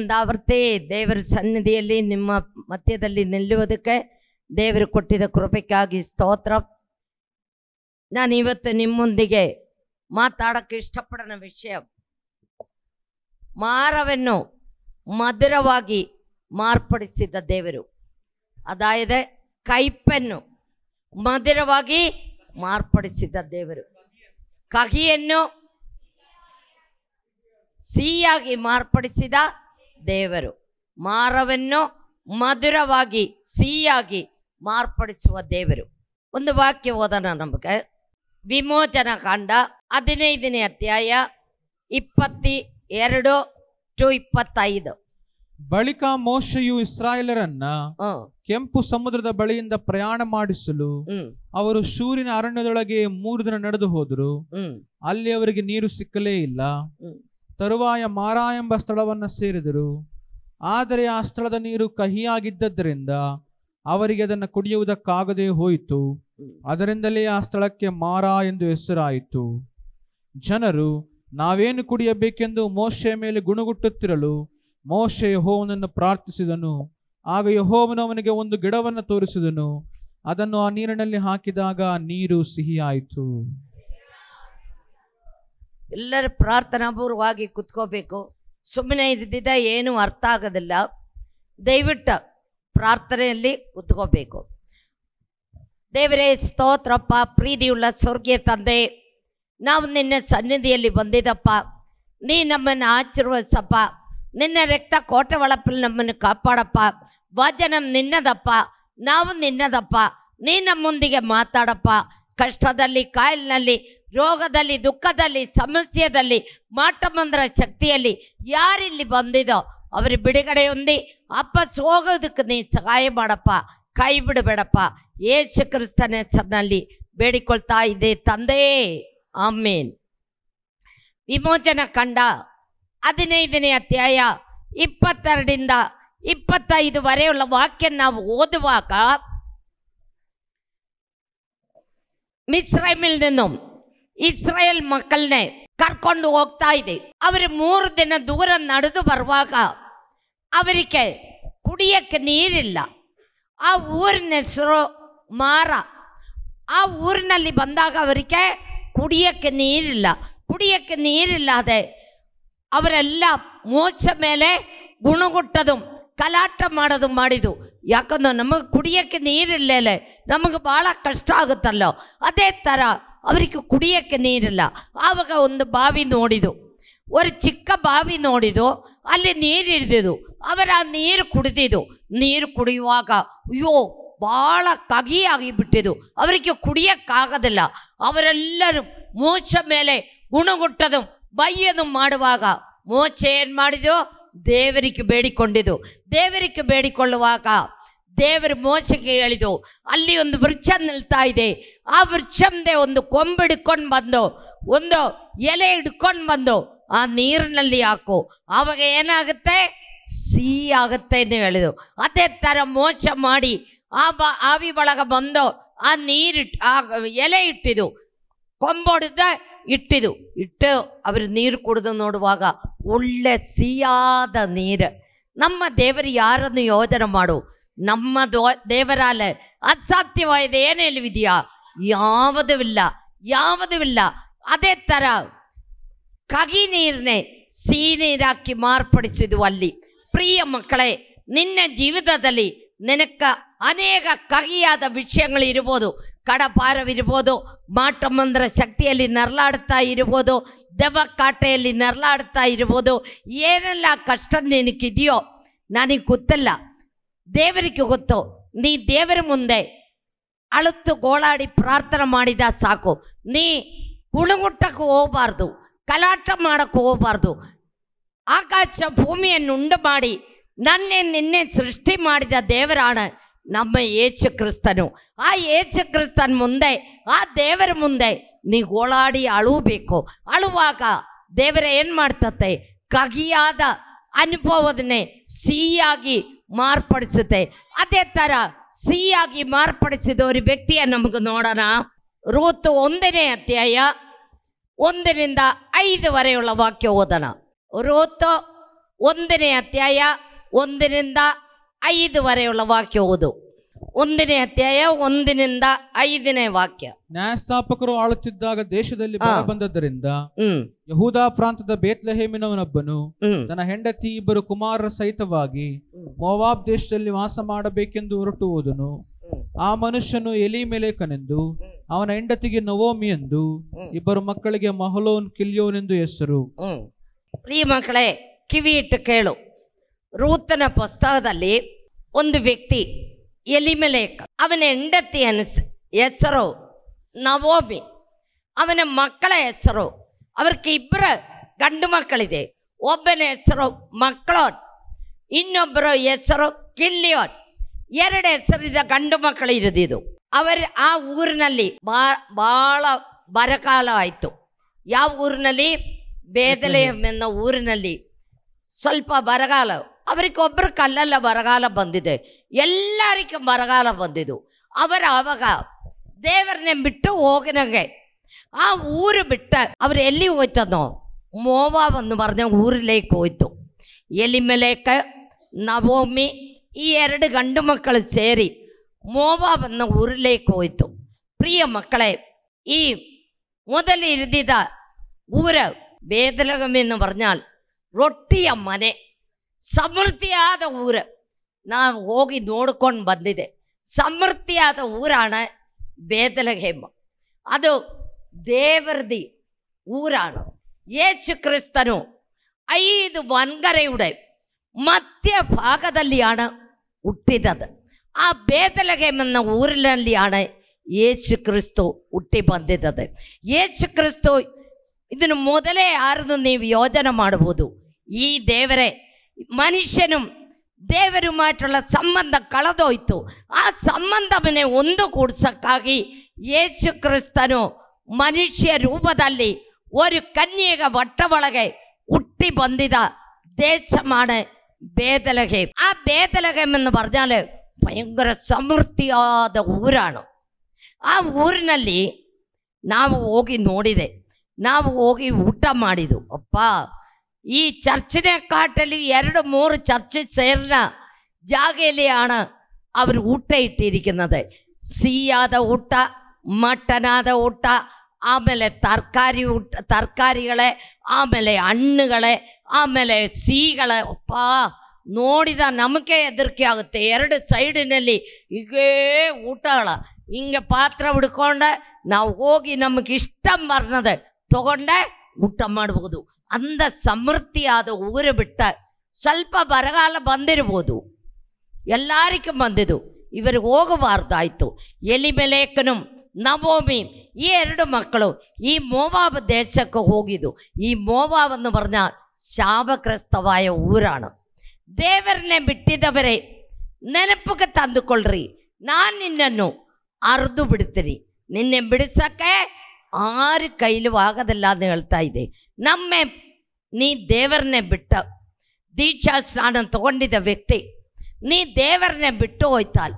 ಇನ್ನೊಂದಾವರ್ತಿ ದೇವರ ಸನ್ನಿಧಿಯಲ್ಲಿ ನಿಮ್ಮ ಮಧ್ಯದಲ್ಲಿ ನಿಲ್ಲುವುದಕ್ಕೆ ದೇವರು ಕೊಟ್ಟಿದ್ದ ಕೃಪೆಗಾಗಿ ಸ್ತೋತ್ರ. ನಾನು ಇವತ್ತು ನಿಮ್ಮೊಂದಿಗೆ ಮಾತಾಡೋಕ್ಕೆ ಇಷ್ಟಪಡೋಣ ವಿಷಯ, ಮಾರವನ್ನು ಮಧುರವಾಗಿ ಮಾರ್ಪಡಿಸಿದ ದೇವರು. ಅದಾയത് ಕೈಪನ್ನು ಮಧುರವಾಗಿ ಮಾರ್ಪಡಿಸಿದ ದೇವರು, ಕಹಿಯನ್ನು ಸಿಹಿಯಾಗಿ ಮಾರ್ಪಡಿಸಿದ ದೇವರು, ಮಾರವನ್ನು ಮಧುರವಾಗಿ ಸಿಹಿಯಾಗಿ ಮಾರ್ಪಡಿಸುವ ದೇವರು. ಒಂದು ವಾಕ್ಯ ಓದೋಣ ನಮಗೆ. ವಿಮೋಚನಾ ಕಾಂಡ 15ನೇ ಅಧ್ಯಾಯ 22-25. ಬಳಿಕ ಮೋಶೆಯು ಇಸ್ರಾಯೇಲರನ್ನ ಕೆಂಪು ಸಮುದ್ರದ ಬಳಿಯಿಂದ ಪ್ರಯಾಣ ಮಾಡಿಸಲು ಅವರು ಶೂರಿನ ಅರಣ್ಯದೊಳಗೆ 3 ದಿನ ನಡೆದು ಹೋದರು. ಅಲ್ಲಿ ಅವರಿಗೆ ನೀರು ಸಿಕ್ಕಲೇ ಇಲ್ಲ. ತರುವಾಯ ಮಾರಾ ಎಂಬ ಸ್ಥಳವನ್ನ ಸೇರಿದರು. ಆದರೆ ಆ ಸ್ಥಳದ ನೀರು ಕಹಿಯಾಗಿದ್ದರಿಂದ ಅವರಿಗೆ ಅದನ್ನು ಕುಡಿಯುವುದಕ್ಕಾಗದೆ ಹೋಯಿತು. ಅದರಿಂದಲೇ ಆ ಸ್ಥಳಕ್ಕೆ ಮಾರಾ ಎಂದು ಹೆಸರಾಯಿತು. ಜನರು ನಾವೇನು ಕುಡಿಯಬೇಕೆಂದು ಮೋಶೆಯ ಮೇಲೆ ಗುಣಗುಟ್ಟುತ್ತಿರಲು ಮೋಶೆ ಯೆಹೋವನನ್ನು ಪ್ರಾರ್ಥಿಸಿದನು. ಆಗ ಯೆಹೋವನು ಅವನಿಗೆ ಒಂದು ಗಿಡವನ್ನು ತೋರಿಸಿದನು. ಅದನ್ನು ಆ ನೀರಿನಲ್ಲಿ ಹಾಕಿದಾಗ ನೀರು ಸಿಹಿಯಾಯಿತು. ಎಲ್ಲರೂ ಪ್ರಾರ್ಥನಾಪೂರ್ವವಾಗಿ ಕುತ್ಕೋಬೇಕು. ಸುಮ್ಮನೆ ಇದ್ದಿದ್ದ ಏನು ಅರ್ಥ ಆಗೋದಿಲ್ಲ. ದಯವಿಟ್ಟು ಪ್ರಾರ್ಥನೆಯಲ್ಲಿ ಕುತ್ಕೋಬೇಕು. ದೇವರೇ ಸ್ತೋತ್ರಪ್ಪ. ಪ್ರೀತಿಯುಳ್ಳ ಸ್ವರ್ಗೀಯ ತಂದೆ, ನಾವು ನಿನ್ನ ಸನ್ನಿಧಿಯಲ್ಲಿ ಬಂದಿದ್ದಪ್ಪ. ನೀ ನಮ್ಮನ್ನು ಆಶೀರ್ವದಿಸಪ್ಪ. ನಿನ್ನ ರಕ್ತ ಕೋಟೆ ಒಳಪಲ್ಲಿ ನಮ್ಮನ್ನು ಕಾಪಾಡಪ್ಪ. ವಚನ ನಿನ್ನದಪ್ಪ, ನಾವು ನಿನ್ನದಪ್ಪ. ನೀ ನಮ್ಮೊಂದಿಗೆ ಮಾತಾಡಪ್ಪ. ಕಷ್ಟದಲ್ಲಿ, ಕಾಯಿಲಿನಲ್ಲಿ, ರೋಗದಲ್ಲಿ, ದುಃಖದಲ್ಲಿ, ಸಮಸ್ಯೆಯಲ್ಲಿ, ಮಾಟಮಂದ್ರ ಶಕ್ತಿಯಲ್ಲಿ ಯಾರಿಲ್ಲಿ ಬಂದಿದೋ ಅವ್ರ ಬಿಡುಗಡೆ ಹೊಂದಿ ವಾಪಸ್ ಹೋಗೋದಕ್ಕೆ ನೀ ಸಹಾಯ ಮಾಡಪ್ಪ. ಕೈ ಬಿಡಬೇಡಪ್ಪ. ಯೇಸು ಕ್ರಿಸ್ತನ ಹೆಸರಿನಲ್ಲಿ ಬೇಡಿಕೊಳ್ತಾ ಇದೆ ತಂದೆ, ಆಮೇನ್. ವಿಮೋಚನಾ ಕಾಂಡ 15ನೇ ಅಧ್ಯಾಯ 22-25 ವಾಕ್ಯ ನಾವು ಓದುವಾಗ, ಮಿಸ್ರೈಮಿಲ್ ನಿന്നും ಇಸ್ರಾಯೇಲ್ ಮಕ್ಕಳನ್ನೇ ಕರ್ಕೊಂಡು ಹೋಗ್ತಾ ಇದೆ. ಅವರು 3 ದಿನ ದೂರ ನಡೆದು ಬರುವಾಗ ಅವರಿಗೆ ಕುಡಿಯಕ್ಕೆ ನೀರಿಲ್ಲ. ಆ ಊರಿನ ಹೆಸರು ಮಾರ. ಆ ಊರಿನಲ್ಲಿ ಬಂದಾಗ ಅವರಿಗೆ ಕುಡಿಯಕ್ಕೆ ನೀರಿಲ್ಲದೆ ಅವರೆಲ್ಲ ಮೋಸ ಮೇಲೆ ಗುಣಗುಟ್ಟದು, ಕಲಾಟ ಮಾಡೋದು ಮಾಡಿದು. ಯಾಕಂದ್ರೆ ನಮಗೆ ಕುಡಿಯೋಕ್ಕೆ ನೀರಿಲ್ಲ, ನಮಗೆ ಭಾಳ ಕಷ್ಟ ಆಗುತ್ತಲ್ಲೋ. ಅದೇ ಥರ ಅವರಿಗೆ ಕುಡಿಯೋಕ್ಕೆ ನೀರಿಲ್ಲ. ಆವಾಗ ಒಂದು ಬಾವಿ ನೋಡಿದು, ಒಂದು ಚಿಕ್ಕ ಬಾವಿ ನೋಡಿದು. ಅಲ್ಲಿ ನೀರು ಹಿಡಿದಿದ್ದು. ಅವರ ನೀರು ಕುಡಿದಿದ್ದು. ನೀರು ಕುಡಿಯುವಾಗ ಅಯ್ಯೋ ಭಾಳ ಕಹಿಯಾಗಿ ಬಿಟ್ಟಿದ್ದು. ಅವರಿಗೆ ಕುಡಿಯೋಕ್ಕಾಗೋದಿಲ್ಲ. ಅವರೆಲ್ಲರೂ ಮೋಸ ಮೇಲೆ ಗುಣಗುಟ್ಟದು, ಬೈಯೋದು ಮಾಡುವಾಗ ಮೋಸ ಏನು ಮಾಡಿದು? ದೇವರಿಗೆ ಬೇಡಿಕೊಂಡಿದ್ದು. ದೇವರಿಗೆ ಬೇಡಿಕೊಳ್ಳುವಾಗ ದೇವರು ಮೋಸಕ್ಕೆ ಹೇಳಿದು, ಅಲ್ಲಿ ಒಂದು ವೃಕ್ಷ ನಿಲ್ತಾ ಇದೆ. ಆ ವೃಕ್ಷಂದೆ ಒಂದು ಕೊಂಬು ಹಿಡ್ಕೊಂಡು ಬಂದು, ಒಂದು ಎಲೆ ಹಿಡ್ಕೊಂಡು ಬಂದು ಆ ನೀರಿನಲ್ಲಿ ಹಾಕು, ಆವಾಗ ಏನಾಗುತ್ತೆ? ಸಿಹಿ ಆಗುತ್ತೆ ಎಂದು ಹೇಳಿದು. ಅದೇ ಥರ ಮೋಸ ಮಾಡಿ ಆವಿ ಒಳಗೆ ಬಂದು ಆ ನೀರಿಟ್ಟು ಆ ಎಲೆ ಇಟ್ಟಿದ್ದು, ಕೊಂಬೊಡೆದ ಇಟ್ಟು ಅವರು ನೀರು ಕುಡಿದು ನೋಡುವಾಗ ಒಳ್ಳೆ ಸಿಹಿಯಾದ ನೀರು. ನಮ್ಮ ದೇವರು ಯಾರನ್ನು ಯೋಧನೆ ಮಾಡು, ನಮ್ಮ ದೇವರಾಲ ಅಸಾಧ್ಯವಾದ ಏನೇಳಿದೆಯಾ? ಯಾವುದೂ ಇಲ್ಲ. ಅದೇ ಥರ ಕಹಿ ನೀರನ್ನೇ ಸಿಹಿ ನೀರಾಕಿ ಮಾರ್ಪಡಿಸಿದ್ವು ಅಲ್ಲಿ. ಪ್ರಿಯ ಮಕ್ಕಳೇ, ನಿನ್ನ ಜೀವಿತದಲ್ಲಿ ನಿನಕ ಅನೇಕ ಕಹಿಯಾದ ವಿಷಯಗಳಿರ್ಬೋದು. ಕಡಪಾರವಿರ್ಬೋದು, ಮಾಟಮಂದ್ರ ಶಕ್ತಿಯಲ್ಲಿ ನರಳಾಡ್ತಾ ಇರ್ಬೋದು, ದೆವ್ವ ಕಾಟೆಯಲ್ಲಿ ನರಳಾಡ್ತಾ ಇರ್ಬೋದು. ಏನೆಲ್ಲ ಕಷ್ಟ ನಿನಗಿದೆಯೋ ನನಗೆ ಗೊತ್ತಿಲ್ಲ, ದೇವರಿಗೆ ಗೊತ್ತು. ನೀ ದೇವರ ಮುಂದೆ ಅಳುತ್ತು ಗೋಳಾಡಿ ಪ್ರಾರ್ಥನೆ ಮಾಡಿದ ಸಾಕು. ನೀ ಗುಣಗುಟ್ಟಕ್ಕೆ ಹೋಗಬಾರ್ದು, ಕಲಾಟ ಮಾಡೋಕ್ಕೆ ಹೋಗಬಾರ್ದು. ಆಕಾಶ ಭೂಮಿಯನ್ನು ಉಂಡು ಮಾಡಿ ನಿನ್ನೆ ಸೃಷ್ಟಿ ಮಾಡಿದ ದೇವರಾಣ ನಮ್ಮ ಯೇಸು ಕ್ರಿಸ್ತನು. ಆ ಯೇಸು ಕ್ರಿಸ್ತನ ಮುಂದೆ, ಆ ದೇವರ ಮುಂದೆ ನೀ ಗೋಳಾಡಿ ಅಳುಬೇಕು. ಅಳುವಾಗ ದೇವರ ಏನು ಮಾಡ್ತತೆ? ಕಹಿಯಾದ ಅನುಭವದನ್ನೇ ಸಿಹಿಯಾಗಿ ಮಾರ್ಪಡಿಸುತ್ತೆ. ಅದೇ ಥರ ಸಿಹಿಯಾಗಿ ಮಾರ್ಪಡಿಸಿದ ಒಂದು ವ್ಯಕ್ತಿಯ ನಮಗೆ ನೋಡೋಣ. ರೂತ್ 1ನೇ ಅಧ್ಯಾಯ 1-5 ವಾಕ್ಯ ಓದೋಣ. ರೂತ್ 1ನೇ ಅಧ್ಯಾಯ 1-5 ವಾಕ್ಯ ಓದು. 1ನೇ ಅಧ್ಯಾಯ 1-5 ವಾಕ್ಯ. ನ್ಯಾಯಸ್ಥಾಪಕರು ಆಳುತ್ತಿದ್ದಾಗ ದೇಶದಲ್ಲಿ ಬರ ಬಂದದ್ದರಿಂದ ಯಹೂದ ಪ್ರಾಂತದ ಬೇತ್ಲೆಹೇಮಿನವನೊಬ್ಬನು ತನ್ನ ಹೆಂಡತಿ 2 ಕುಮಾರರ ಸಹಿತವಾಗಿ ಮೋವಾಬ್ ದೇಶದಲ್ಲಿ ವಾಸ ಮಾಡಬೇಕೆಂದು ಹೊರಟು ಹೋದನು. ಆ ಮನುಷ್ಯನು ಎಲಿಮೆಲೆಕನೆಂದು, ಅವನ ಹೆಂಡತಿಗೆ ನವೋಮಿ ಎಂದು, 2 ಮಕ್ಕಳಿಗೆ ಮಹಲೋನ್ ಕಿಲ್ಯೋನ್ ಎಂದು ಹೆಸರು. ಪ್ರಿಯ ಮಕ್ಕಳೇ, ಕಿವಿ ಇಟ್ಟು ಕೇಳು. ರೂತನ ಪುಸ್ತಕದಲ್ಲಿ ಒಂದು ವ್ಯಕ್ತಿ ಎಲಿಮೆಲೇಕ್, ಅವನ ಹೆಂಡತಿಯ ಹೆಸರು ನವೋಮಿ, ಅವನ ಮಕ್ಕಳ ಹೆಸರು, ಅವ್ರಿಗೆ 2 ಗಂಡು ಮಕ್ಕಳಿದೆ. ಒಬ್ಬನ ಹೆಸರು ಮಕ್ಳೋನ್, ಇನ್ನೊಬ್ಬರ ಹೆಸರು ಕಿಲ್ಯೋನ್. 2 ಹೆಸರಿದ ಗಂಡು ಮಕ್ಕಳು ಇರೋದಿದು. ಆ ಊರಿನಲ್ಲಿ ಬಹಳ ಬರಗಾಲ ಆಯಿತು. ಯಾವ ಊರಿನಲ್ಲಿ? ಬೇತ್ಲೆಹೇಮ್ ಎನ್ನೋ ಊರಿನಲ್ಲಿ ಸ್ವಲ್ಪ ಬರಗಾಲ. ಅವರಿಗೊಬ್ಬರು ಕಲ್ಲೆಲ್ಲ ಬರಗಾಲ ಬಂದಿದೆ, ಎಲ್ಲರಿಗೂ ಬರಗಾಲ ಬಂದಿದ್ದು. ಆವಾಗ ದೇವರನ್ನೇ ಬಿಟ್ಟು ಹೋಗಿನಂಗೆ ಆ ಊರು ಬಿಟ್ಟ ಅವ್ರು ಎಲ್ಲಿ ಹೋಯ್ತದೋ, ಮೋವಾಬ್ ಒಂದು ಬರ್ದ ಊರಿലേക്ക് ಹೋಯ್ತು. ಎಲಿಮೆಲೇಕ, ನವೋಮಿ ಈ 2 ಗಂಡು ಮಕ್ಕಳು ಸೇರಿ ಮೋವಾಬ್ ಅನ್ನೋ ಊರಿലേക്ക് ಹೋಯ್ತು. ಪ್ರಿಯ ಮಕ್ಕಳೇ, ഈ ಮೊದಲು ಇರಿದಿದ್ದ ಊರ ಬೇತ್ಲೆಹೇಮ್ എന്ന് പറഞ്ഞാൽ ರೊಟ್ಟಿಯ ಮನೆ, ಸಮೃದ್ಧಿಯಾದ ಊರು. ನಾನು ಹೋಗಿ ನೋಡ್ಕೊಂಡು ಬಂದಿದೆ. ಸಮೃದ್ಧಿಯಾದ ಊರಾണ് ಬೇತ್ಲೆಹೇಮ್. ಅದು ದೇವರದಿ ಊರಾണ്. ಯೇಸು ಕ್ರಿಸ್ತನು 5 വൻകരയുടെ മധ്യഭാഗದಲ್ಲಿയാണ് ಹುಟ್ಟಿದದು. ಆ ಬೇತ್ಲೆಹೇಮ್ ಎನ್ನ ಊರಿನಲ್ಲಿയാണ് ಯೇಸು ಕ್ರಿಸ್ತು ಹುಟ್ಟಿ ಬಂದಿದ್ದದು. ಯೇಸು ಕ್ರಿಸ್ತು ಇದನ್ನು ಮೊದಲೇ ಯಾರದು ನೀವು ಯೋಚನೆ ಮಾಡಬಹುದು. ಈ ದೇವರೇ, മനുഷ്യനും ದೇವರುമായിട്ടുള്ള ಸಂಬಂಧ ಕಳೆದೋಯ್ತು. ಆ ಸಂಬಂಧವನ್ನೇ ಒಂದುಗೂಡಿಸಕ್ಕಾಗಿ ಯೇಸು ಕ್ರಿಸ್ತನು ಮನುಷ್ಯ ರೂಪದಲ್ಲಿ ഒരു ಕನ್ಯೆಯ ಹೊಟ್ಟೆಯೊಳಗೆ ಹುಟ್ಟಿ ಬಂದಿದ್ದ ದೇಶമാണ് ಬೇತ್ಲೆಹೇಮ್. ಆ ಬೇತ್ಲೆಹೇಮ್ എന്ന് പറഞ്ഞാൽ ഭയങ്കര ಸಮೃದ್ಧಿಯಾದ ಊರಾണ്. ಆ ಊರಿನಲ್ಲಿ ನಾವು ಹೋಗಿ ನೋಡಿದೆ, ನಾವು ಹೋಗಿ ಊಟ ಮಾಡಿದ್ದು. ಅಪ್ಪ, ಈ ಚರ್ಚಿನ ಕಾಟಲ್ಲಿ 2-3 ಚರ್ಚ್ ಸೇರಿನ ಜಾಗೆಯಲ್ಲಿയാണ് അവർ ಊಟ ಇಟ್ಟಿരിക്കുന്നത്. ಸಿಹಿಯಾದ ಊಟ, ಮಟನಾದ ಊಟ, ಆಮೇಲೆ ತರಕಾರಿಗಳೇ, ಆಮೇಲೆ ಹಣ್ಣುಗಳೇ, ಆಮೇಲೆ ಸಿಹಿಗಳೇ. ಅಪ್ಪ, ನೋಡಿದ ನಮಗೆ ಹೆದರಿಕೆ ಆಗುತ್ತೆ. 2 ಸೈಡಿನಲ್ಲಿ ಹೀಗೇ ಊಟಗಳ, ಹಿಂಗೆ ಪಾತ್ರ ಹಿಡ್ಕೊಂಡೆ ನಾವು ಹೋಗಿ ನಮಗೆ ಇಷ್ಟ ಬರ್ನದೆ ತಗೊಂಡೆ ಊಟ ಮಾಡಬಹುದು. ಅಂದ ಸಮೃದ್ಧಿಯಾದ ಊರು ಬಿಟ್ಟ ಸ್ವಲ್ಪ ಬರಗಾಲ ಬಂದಿರ್ಬೋದು, ಎಲ್ಲರಿಗೂ ಬಂದಿದ್ದು, ಇವರಿಗೆ ಹೋಗಬಾರ್ದಾಯ್ತು. ಎಲಿಮೆಲೇಕನು ನವೋಮಿ ಈ 2 ಮಕ್ಕಳು ಈ ಮೋವಾಬ್ ದೇಶಕ್ಕೆ ಹೋಗಿದ್ದು. ಈ ಮೋವಾಬ್ എന്ന് പറഞ്ഞാൽ ಶಾಪಗ್ರಸ್ತವಾയ ಊರಾണ്. ದೇವರನ್ನೇ ಬಿಟ್ಟಿದ್ದವರೇ, ನೆನಪಿಗೆ ತಂದುಕೊಳ್ಳ್ರಿ, ನಾನು ನಿನ್ನನ್ನು ಅರ್ದು ಬಿಡ್ತೀನಿ, ನಿನ್ನೆ ಬಿಡಿಸಕ್ಕೆ 6 ಕೈಲೂ ಆಗೋದಿಲ್ಲ ಅಂತ ಹೇಳ್ತಾ ಇದೆ. ನೀ ದೇವರನ್ನೇ ಬಿಟ್ಟ ದೀಕ್ಷಾ ಸ್ನಾನ ತಗೊಂಡಿದ್ದ ವ್ಯಕ್ತಿ, ನೀ ದೇವರನ್ನೇ ಬಿಟ್ಟು ಹೋಯ್ತಾಲ್,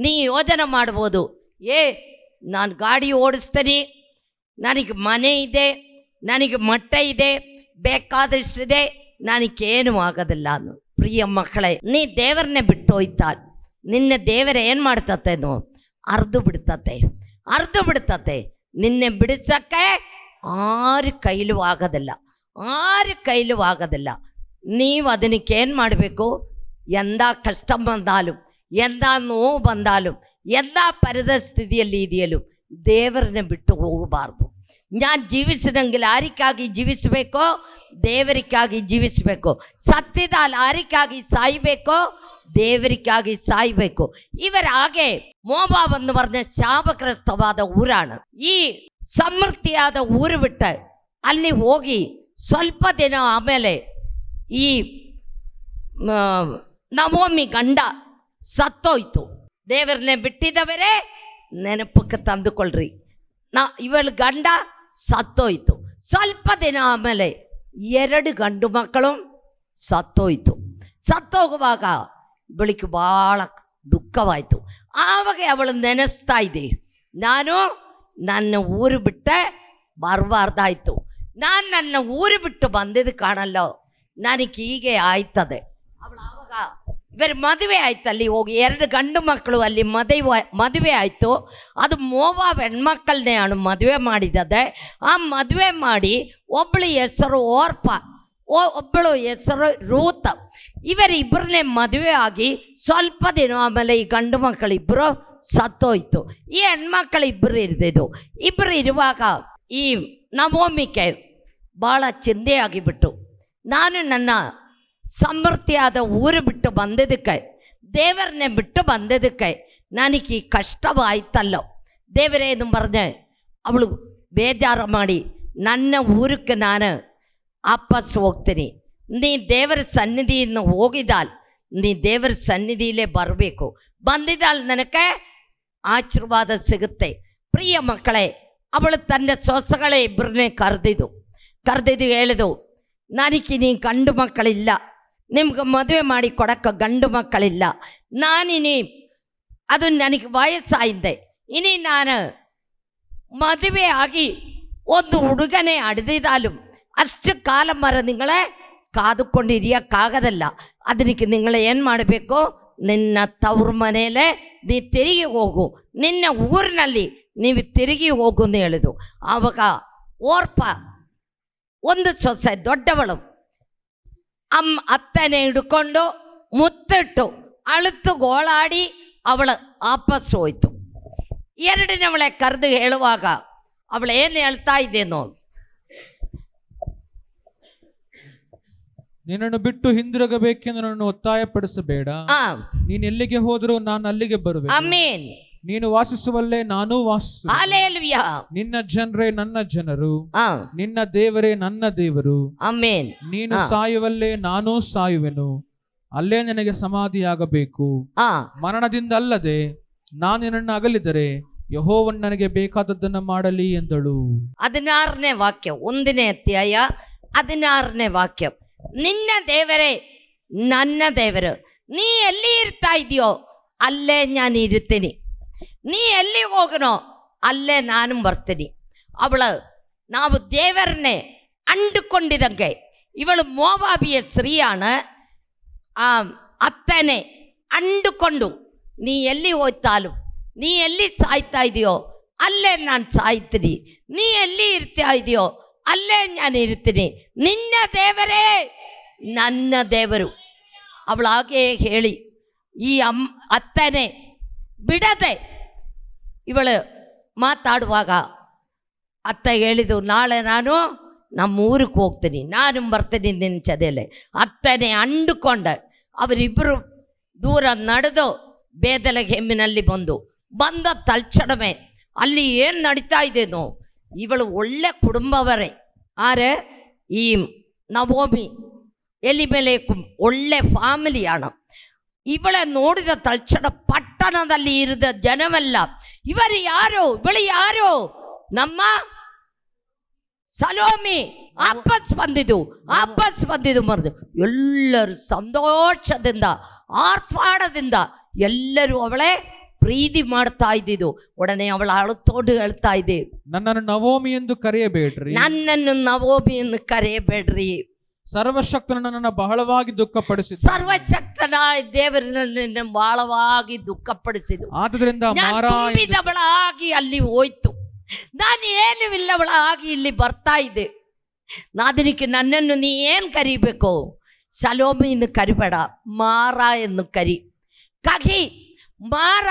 ನೀ ಯೋಚನೆ ಮಾಡ್ಬೋದು, ನಾನು ಗಾಡಿ ಓಡಿಸ್ತೀನಿ, ನನಗೆ ಮನೆ ಇದೆ, ನನಗೆ ಮಟ್ಟ ಇದೆ, ಬೇಕಾದಷ್ಟಿದೆ, ನನಗೇನು ಆಗೋದಿಲ್ಲ ಅನ್ನು. ಪ್ರಿಯ ಮಕ್ಕಳೇ, ನೀ ದೇವರನ್ನೇ ಬಿಟ್ಟು ಹೋಯ್ತಾಲ್, ನಿನ್ನ ದೇವರ ಏನು ಮಾಡ್ತತ್ತೇನೋ ಅರ್ದು ಬಿಡ್ತತೆ. ನಿನ್ನೆ ಬಿಡಿಸಕ್ಕೆ 6 ಕೈಲೂ ಆಗೋದಿಲ್ಲ. ನೀವು ಅದಕ್ಕೇನು ಮಾಡಬೇಕು? ಎಂಥ ಕಷ್ಟ ಬಂದಾലും, ಎಂಥ ನೋವು ಬಂದಾലും, ಎಂಥ ಪರಿಸ್ಥಿತಿಯಲ್ಲಿ ಇದೆಯಲ್ಲೂ ದೇವರನ್ನ ಬಿಟ್ಟು ಹೋಗಬಾರ್ದು. ನಾನು ಜೀವಿಸಿದಂಗೆ ಯಾರಿಗಾಗಿ ಜೀವಿಸಬೇಕೋ? ದೇವರಿಗಾಗಿ ಜೀವಿಸಬೇಕು. ಸತ್ಯದಲ್ಲಿ ಯಾರಿಗಾಗಿ ಸಾಯಬೇಕೋ? ದೇವರಿಗಾಗಿ ಸಾಯಬೇಕು. ಇವರ ಹಾಗೆ ಮೋವಾಬ್ എന്ന് പറഞ്ഞ ಶಾಪಗ್ರಸ್ತವಾದ ಊರಾണ്. ಈ ಸಮೃದ್ಧಿಯಾದ ಊರು ಬಿಟ್ಟ ಅಲ್ಲಿ ಹೋಗಿ ಸ್ವಲ್ಪ ದಿನ ಆಮೇಲೆ ಈ ನವೋಮಿ ಗಂಡ ಸತ್ತೋಯ್ತು. ದೇವರನ್ನೇ ಬಿಟ್ಟಿದ್ದವರೇ ನೆನಪಕ್ಕೆ ತಂದುಕೊಳ್ಳ್ರಿ, ಇವಳ ಗಂಡ ಸತ್ತೋಯ್ತು. ಸ್ವಲ್ಪ ದಿನ ಆಮೇಲೆ 2 ಗಂಡು ಮಕ್ಕಳು ಸತ್ತೋಗುವಾಗ ಇವಳಿಗೆ ಭಾಳ ದುಃಖವಾಯಿತು. ಆವಾಗ ಅವಳು ನೆನೆಸ್ತಾ ಇದ್ದೆ, ನಾನು ನನ್ನ ಊರು ಬಿಟ್ಟೆ ಬರಬಾರ್ದಾಯ್ತು, ನಾನು ನನ್ನ ಊರು ಬಿಟ್ಟು ಬಂದಿದ್ದು ಕಾಣಲ್ಲೋ, ನನಗೆ ಹೀಗೆ ಆಯ್ತದೆ. ಅವಳು ಆವಾಗ ಇವರ ಮದುವೆ ಆಯ್ತು, ಅಲ್ಲಿ ಹೋಗಿ 2 ಗಂಡು ಮಕ್ಕಳು ಅಲ್ಲಿ ಮದುವೆ ಆಯಿತು. ಅದು ಮೋವಾಬ್ ಹೆಣ್ಮಕ್ಕಳನ್ನೇ ಅವನು ಮದುವೆ ಮಾಡಿದ್ದದೆ. ಆ ಮದುವೆ ಮಾಡಿ ಒಬ್ಬಳು ಹೆಸರು ಓರ್ಪ, ಒಬ್ಬಳು ಹೆಸರು ರೂತ್. ಇವರಿಬ್ಬರನ್ನೇ ಮದುವೆ ಆಗಿ ಸ್ವಲ್ಪ ದಿನ ಆಮೇಲೆ ಈ ಗಂಡು ಮಕ್ಕಳಿಬ್ಬರು ಸತ್ತೋಯ್ತು. ಈ ಹೆಣ್ಮಕ್ಕಳು ಇಬ್ಬರು ಇರ್ದಿದ್ದು. ಇಬ್ಬರು ಇರುವಾಗ ಈ ನವೋಮಿಗೆ ಭಾಳ ಚಿಂತೆ ಆಗಿಬಿಟ್ಟು, ನಾನು ನನ್ನ ಸಮೃದ್ಧಿಯಾದ ಊರು ಬಿಟ್ಟು ಬಂದಿದ್ದಕ್ಕೆ, ದೇವರನ್ನೇ ಬಿಟ್ಟು ಬಂದಿದ್ದಕ್ಕೆ ನನಗೆ ಈ ಕಷ್ಟವಾಯ್ತಲ್ಲೋ, ದೇವರೇನು ಬರದೆ ಅವಳು ಬೇಜಾರು ಮಾಡಿ, ನನ್ನ ಊರಿಗೆ ನಾನು ವಾಪಸ್ ಹೋಗ್ತೀನಿ. ನೀ ದೇವರ ಸನ್ನಿಧಿಯನ್ನು ಹೋಗಿದ್ದಾಲ್, ನೀ ದೇವರ ಸನ್ನಿಧಿಲೇ ಬರಬೇಕು. ಬಂದಿದ್ದಾಲ್ ನನಗೆ ಆಶೀರ್ವಾದ ಸಿಗುತ್ತೆ. ಪ್ರಿಯ ಮಕ್ಕಳೇ, ಅವಳು ತನ್ನ ಸೊಸೆಗಳೇ ಇಬ್ಬರನ್ನೇ ಕರೆದಿದ್ದು ಹೇಳಿದು, ನನಗೆ ನೀ ಗಂಡು ಮಕ್ಕಳಿಲ್ಲ, ನಿಮ್ಗೆ ಮದುವೆ ಮಾಡಿ ಕೊಡಕ್ಕೆ ಗಂಡು ಮಕ್ಕಳಿಲ್ಲ. ಅದು ನನಗೆ ವಯಸ್ಸಾಯಿದೆ, ಇನಿ ನಾನು ಮದುವೆ ಆಗಿ ಒಂದು ಹುಡುಗನೇ ಅಡ್ದಿದ್ದಾಲು ಅಷ್ಟು ಕಾಲ ಮರ ನಿങ്ങളെ ಕಾದುಕೊಂಡಿರಿಯಕ್ಕಾಗದಲ್ಲ. ಅದಕ್ಕೆ നിങ്ങൾ ಏನು ಮಾಡಬೇಕು, ನಿನ್ನ ತವ್ರ ಮನೆಯಲ್ಲೇ ನೀ ತಿರುಗಿ ಹೋಗು, ನಿನ್ನ ಊರಿನಲ್ಲಿ ನೀವು ತಿರುಗಿ ಹೋಗು ಅಂತ ಹೇಳಿದು. ಆವಾಗ ಓರ್ಪ ಒಂದು ಸೊಸೆ ದೊಡ್ಡವಳು ಅತ್ತನೆ ಹಿಡ್ಕೊಂಡು ಮುತ್ತಿಟ್ಟು ಅಳುತ್ತು ಗೋಳಾಡಿ ಅವಳು ವಾಪಸ್ ಹೋಯ್ತು. ಎರಡನೇವಳೆ ಕರೆದು ಹೇಳುವಾಗ ಅವಳು ಏನು ಹೇಳ್ತಾ ಇದ್ದೇನೋ, ನಿನ್ನನ್ನು ಬಿಟ್ಟು ಹಿಂದಿರುಗಬೇಕೆಂದು ನನ್ನನ್ನು ಒತ್ತಾಯಪಡಿಸಬೇಡ. ನೀನು ಎಲ್ಲಿಗೆ ಹೋದರೂ ನಾನು ಅಲ್ಲಿಗೆ ಬರುವೆ. ಆಮೆನ್. ನೀನು ವಾಸಿಸುವಲ್ಲೇ ನಾನು ವಾಸಿಸುವೆ. ಹಲ್ಲೆಲೂಯಾ. ನಿನ್ನ ಜನರೇ ನನ್ನ ಜನರು, ನಿನ್ನ ದೇವರೇ ನನ್ನ ದೇವರು. ಆಮೆನ್. ನೀನು ಸಾಯುವಲ್ಲೇ ನಾನು ಸಾಯುವೆನು, ಅಲ್ಲೇ ನನಗೆ ಸಮಾಧಿಯಾಗಬೇಕು. ಮರಣದಿಂದ ಅಲ್ಲದೆ ನಾನು ನಿನ್ನನ್ನು ಅಗಲಿದರೆ ಯೆಹೋವನು ನನಗೆ ಬೇಕಾದದ್ದನ್ನು ಮಾಡಲಿ ಎಂದಳು. 16ನೇ ವಾಕ್ಯ, 1ನೇ ಅಧ್ಯಾಯ 16ನೇ ವಾಕ್ಯ. ನಿನ್ನ ದೇವರೇ ನನ್ನ ದೇವರು, ನೀ ಎಲ್ಲಿ ಇರ್ತಾ ಇದೆಯೋ ಅಲ್ಲೇ ನಾನು ಇರ್ತೀನಿ, ನೀ ಎಲ್ಲಿ ಹೋಗನೋ ಅಲ್ಲೇ ನಾನು ಬರ್ತೀನಿ. ನಾವು ದೇವರನ್ನೇ ಅಂಡುಕೊಂಡಿದಂಗೆ, ಇವಳು ಮೋವಾಬಿಯ ಸ್ತ್ರೀയാണ്. ಅತ್ತನೆ ಅಂಡುಕೊಂಡು ನೀ ಎಲ್ಲಿ ಹೋಯ್ತಾಲು, ನೀ ಎಲ್ಲಿ ಸಾಯ್ತಾ ಇದೆಯೋ ಅಲ್ಲೇ ನಾನು ಸಾಯ್ತೀನಿ, ನೀ ಎಲ್ಲಿ ಇರ್ತಾ ಇದೆಯೋ ಅಲ್ಲೇ ನಾನು ಇರ್ತೀನಿ, ನಿನ್ನ ದೇವರೇ ನನ್ನ ದೇವರು. ಅವಳಾಗೆ ಹೇಳಿ ಈ ಅತ್ತನೆ ಬಿಡದೆ ಇವಳು ಮಾತಾಡುವಾಗ ಅತ್ತ ಹೇಳಿದು, ನಾಳೆ ನಾನು ನಮ್ಮ ಊರಿಗೆ ಹೋಗ್ತೀನಿ, ನಾನು ಬರ್ತೀನಿ ನಿನ್ನ ಜೊತೆಯಲ್ಲೇ. ಅತ್ತನೆ ಅಂಡುಕೊಂಡೆ ಅವರಿಬ್ಬರು ದೂರ ನಡೆದು ಬೇದಲೆಹೇಮಿನಲ್ಲಿ ಬಂದ ತಕ್ಷಣವೇ ಅಲ್ಲಿ ಏನು ನಡೀತಾ ಇದೆನೋ, ಇವಳು ಒಳ್ಳೆ ಕುಟುಂಬವರೇ. ಆರೆ ಈ ನವೋಮಿ ಎಲಿಮೆಲೇಕು ಒಳ್ಳೆ ಫ್ಯಾಮಿಲಿയാണ്. ಇವಳ ನೋಡಿದ ತಕ್ಷಣ ಪಟ್ಟಣದಲ್ಲಿ ಇರಿದ ಜನವೆಲ್ಲ, ಇವಳು ಯಾರು, ನಮ್ಮ ಸಲೋಮಿ ವಾಪಸ್ ಬಂದಿದ್ದು ಮರೆದು ಎಲ್ಲರೂ ಸಂತೋಷದಿಂದ ಆರ್ಭಾಟದಿಂದ ಎಲ್ಲರೂ ಅವಳೇ ಪ್ರೀತಿ ಮಾಡ್ತಾ ಇದ್ದಿದ್ದು. ಒಡನೆ ಅವಳ ಅಳುತ್ತೋಡು ಹೇಳ್ತಾ ಇದ್ದೆ, ನನ್ನನ್ನು ನವೋಮಿ ಎಂದು ಕರೆಯಬೇಡ್ರಿ, ಸರ್ವಶಕ್ತನ ನನ್ನನ್ನು ಬಹಳವಾಗಿ ದುಃಖಪಡಿಸಿದ, ಸರ್ವಶಕ್ತನ ದೇವರನ್ನ ಬಹಳವಾಗಿ ದುಃಖಪಡಿಸಿದ್ದು. ಆದ್ರಿಂದ ಮಾರಾಗಿ ಅಲ್ಲಿ ಹೋಯ್ತು, ನಾನು ಏನು ಇಲ್ಲವಳಾಗಿ ಇಲ್ಲಿ ಬರ್ತಾ ಇದ್ದೆ. ಅದಕ್ಕೆ ನನ್ನನ್ನು ನೀ ಏನು ಕರಿಬೇಕು, ಸಲೋಮಿಯನ್ನು ಕರಿಬೇಡ, ಮಾರ ಎಂದು ಕರಿ. ಮಾರ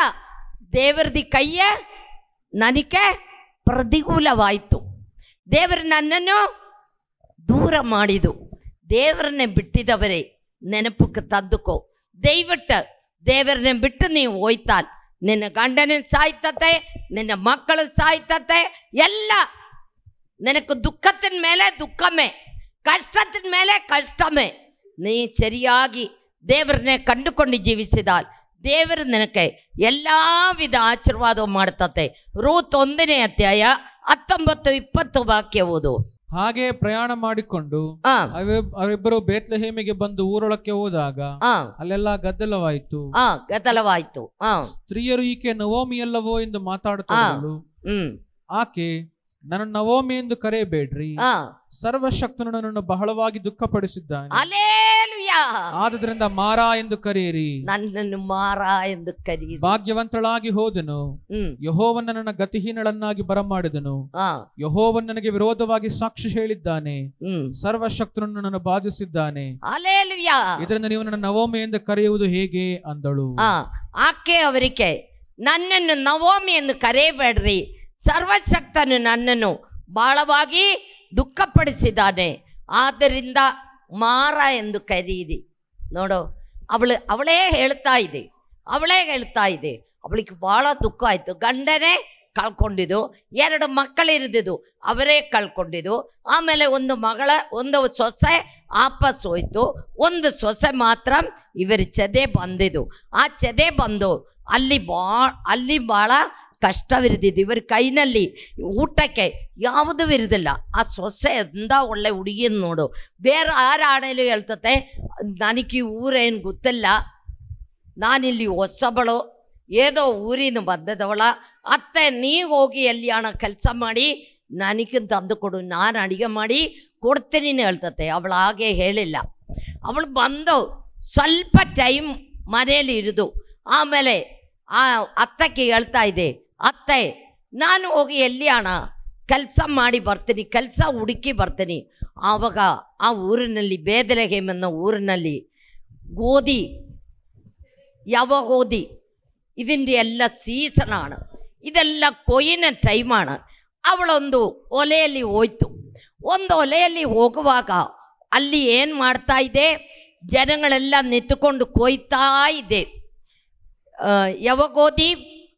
ದೇವರದಿ ಕೈಯ ನನಗೆ ಪ್ರತಿಕೂಲವಾಯಿತು. ದೇವರು ನನ್ನನ್ನು ದೂರ ಮಾಡಿದು. ದೇವರನ್ನೇ ಬಿಟ್ಟಿದವರೇ ನೆನಪಕ್ಕೆ ತಂದುಕೋ. ದಯವಿಟ್ಟು ದೇವರನ್ನೇ ಬಿಟ್ಟು ನೀವು ಹೋಯ್ತಾಲ್ ನಿನ್ನ ಗಂಡನ ಸಾಯ್ತತೆ, ನಿನ್ನ ಮಕ್ಕಳು ಸಾಯ್ತತೆ, ಎಲ್ಲ ನಿನக்கு ದುಃಖத்தின் ಮೇಲೆ ದುಃಖಮೇ, ಕಷ್ಟத்தின் ಮೇಲೆ ಕಷ್ಟಮೇ. ನೀ ಸರಿಯಾಗಿ ದೇವರನ್ನೇ ಕಂಡುಕೊಂಡು ಜೀವಿಸಿದಾಲ್ ದೇವರು ನಿನಗೆ ಎಲ್ಲ ವಿಧ ಆಶೀರ್ವಾದ ಮಾಡ್ತತೆ. ರೂತ್ 1ನೇ ಅಧ್ಯಾಯ 19-20 ವಾಕ್ಯ ಓದು. ಹಾಗೆ ಪ್ರಯಾಣ ಮಾಡಿಕೊಂಡು ಅವರಿಬ್ಬರು ಬೇತ್ಲೆಹೇಮಿಗೆ ಬಂದು ಊರೊಳಕ್ಕೆ ಹೋದಾಗ ಅಲ್ಲೆಲ್ಲ ಗದ್ದಲವಾಯಿತು. ಸ್ತ್ರೀಯರು ಈಕೆ ನವೋಮಿ ಅಲ್ಲವೋ ಎಂದು ಮಾತಾಡುತ್ತಿದ್ದಳು. ಆಕೆ ನನ್ನ ನವೋಮಿ ಎಂದು ಕರೆಯಬೇಡ್ರಿ, ಆ ಸರ್ವಶಕ್ತನು ನನ್ನನ್ನು ಬಹಳವಾಗಿ ದುಃಖಪಡಿಸಿದ್ದಾನೆ. ಹಲ್ಲೆಲೂಯಾ. ಆದುದರಿಂದ ಮಾರಾ ಎಂದು ಕರೆಯಿರಿ, ನನ್ನನ್ನು ಮಾರಾ ಎಂದು ಕರೆಯಿರಿ. ಭಾಗ್ಯವಂತಳಾಗಿ ಹೋದನು, ಯೆಹೋವನು ನನ್ನ ಗತಿಹೀನಳನ್ನಾಗಿ ಬರಮಾಡಿದನು. ಯೆಹೋವನು ನನಗೆ ವಿರೋಧವಾಗಿ ಸಾಕ್ಷಿ ಹೇಳಿದ್ದಾನೆ, ಸರ್ವಶಕ್ತನು ನನ್ನನ್ನು ಬಾಧಿಸಿದ್ದಾನೆ. ಹಲ್ಲೆಲೂಯಾ. ಇದರಿಂದ ನೀವು ನನ್ನ ನವೋಮಿ ಎಂದು ಕರೆಯುವುದು ಹೇಗೆ ಅಂದಳು. ಆಕೆ ಅವರಿಗೆ, ನನ್ನನ್ನು ನವೋಮಿ ಎಂದು ಕರೆಯಬೇಡ್ರಿ, ಸರ್ವಶಕ್ತನು ನನ್ನನ್ನು ಬಹಳವಾಗಿ ದುಃಖಪಡಿಸಿದ್ದಾನೆ, ಆದ್ದರಿಂದ ಮಾರ ಎಂದು ಕರೆಯಿರಿ. ನೋಡು, ಅವಳೇ ಹೇಳ್ತಾ ಇದೆ, ಅವಳಿಗೆ ಬಹಳ ದುಃಖ ಆಯ್ತು. ಗಂಡನೇ ಕಳ್ಕೊಂಡಿದ್ದು, 2 ಮಕ್ಕಳಿರಿದ್ದು ಅವರೇ ಕಳ್ಕೊಂಡಿದ್ದು, ಆಮೇಲೆ ಒಂದು ಸೊಸೆ ವಾಪಸ್ ಹೋಯ್ತು, ಒಂದು ಸೊಸೆ ಮಾತ್ರ ಇವರ ಚೆದೆ ಬಂದಿದ್ದು. ಆ ಚೆದೆ ಬಂದು ಅಲ್ಲಿ ಭಾಳ ಕಷ್ಟವಿರಿದಿದ್ದು. ಇವರ ಕೈನಲ್ಲಿ ಊಟಕ್ಕೆ ಯಾವುದೂ ಇರೋದಿಲ್ಲ. ಆ ಸೊಸೆಯಿಂದ ಒಳ್ಳೆ ಹುಡುಗಿಯನ್ನು ನೋಡು. ಬೇರೆ ಯಾರು ಆಣೆಲು ಹೇಳ್ತತೆ, ನನಗೆ ಈ ಊರೇನು ಗೊತ್ತಿಲ್ಲ, ನಾನಿಲ್ಲಿ ಹೊಸಬಳು, ಏದೋ ಊರಿನ ಬಂದದವಳ, ಅತ್ತೆ ನೀವು ಹೋಗಿ ಎಲ್ಲಿ ಹಣ ಕೆಲಸ ಮಾಡಿ ನನಗೆ ತಂದು ಕೊಡು, ನಾನು ಅಡುಗೆ ಮಾಡಿ ಕೊಡ್ತೀನಿ ಹೇಳ್ತತೆ. ಅವಳು ಹಾಗೆ ಹೇಳಿಲ್ಲ. ಅವಳು ಬಂದು ಸ್ವಲ್ಪ ಟೈಮ್ ಮನೆಯಲ್ಲಿ ಇರಿದು ಆಮೇಲೆ ಆ ಅತ್ತಕ್ಕೆ ಹೇಳ್ತಾ ಇದೆ, ಅತ್ತೆ ನಾನು ಹೋಗಿ ಎಲ್ಲಿ ಹಣ ಕೆಲಸ ಮಾಡಿ ಬರ್ತೀನಿ, ಕೆಲಸ ಹುಡುಕಿ ಬರ್ತೀನಿ. ಆವಾಗ ಆ ಊರಿನಲ್ಲಿ ಬೇದಲೆಹೇಮ್ ಅನ್ನೋ ಊರಿನಲ್ಲಿ ಗೋಧಿ ഇതിൻ്റെ ಎಲ್ಲ ಸೀಸಣಾണ്, ಇದೆಲ್ಲ ಕೊಯ್ಯಿನ ಟೈಮಾണ്. ಅವಳೊಂದು ಒಲೆಯಲ್ಲಿ ಹೋಯ್ತು. ಒಂದು ಒಲೆಯಲ್ಲಿ ಹೋಗುವಾಗ ಅಲ್ಲಿ ಏನು ಮಾಡ್ತಾ ಇದೆ, ಜನಗಳೆಲ್ಲ ನಿಂತುಕೊಂಡು ಕೊಯ್ತಾ ಇದೆ.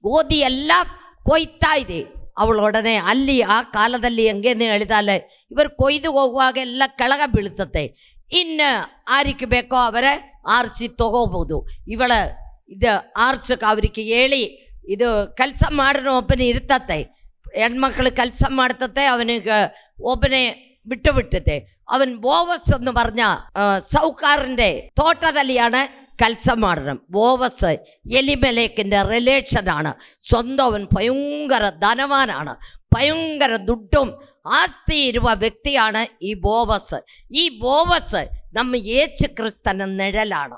ಗೋಧಿ ಎಲ್ಲ ಕೊಯ್ತಾ ಇದೆ. ಅವಳೊಡನೆ ಅಲ್ಲಿ ಆ ಕಾಲದಲ್ಲಿ ಹೆಂಗೇನು ಹೇಳಿದಾಲೆ, ಇವರು ಕೊಯ್ದು ಹೋಗುವಾಗ ಎಲ್ಲ ಕೆಳಗ ಬೀಳ್ತತೆ. ಇನ್ನು ಆರಿಕೆ ಬೇಕೋ ಅವರೇ ಆರಿಸಿ ತಗೋಬೋದು. ಇದು ಆರ್ಸಕ್ಕೆ ಅವ್ರಿಗೆ ಹೇಳಿ, ಇದು ಕೆಲಸ ಮಾಡ್ರ ಒಬ್ಬನೇ ಇರ್ತತೆ, ಹೆಣ್ಮಕ್ಳು ಕೆಲಸ ಮಾಡ್ತತೆ, ಅವನಿಗೆ ಒಬ್ಬನೇ ಬಿಟ್ಟತೆ. അവൻ ബോവസ് എന്ന് പറഞ്ഞ സൗക്കാറിൻ്റെ തോട്ടതല്ലിയാണ് കൽസ മാടണം. ബോവസ് എലിമലേക്കിൻ്റെ റിലേഷനാണ്. സ്വന്തം അവൻ ഭയങ്കര ധനവാനാണ്, ഭയങ്കര ദുഡും ആസ്തി ഇರುವ വ്യക്തിയാണ് ഈ ബോവസ്. ഈ ബോവസ് നമ്മ യേശു ക്രിസ്തന ನೆರಳಾണ്.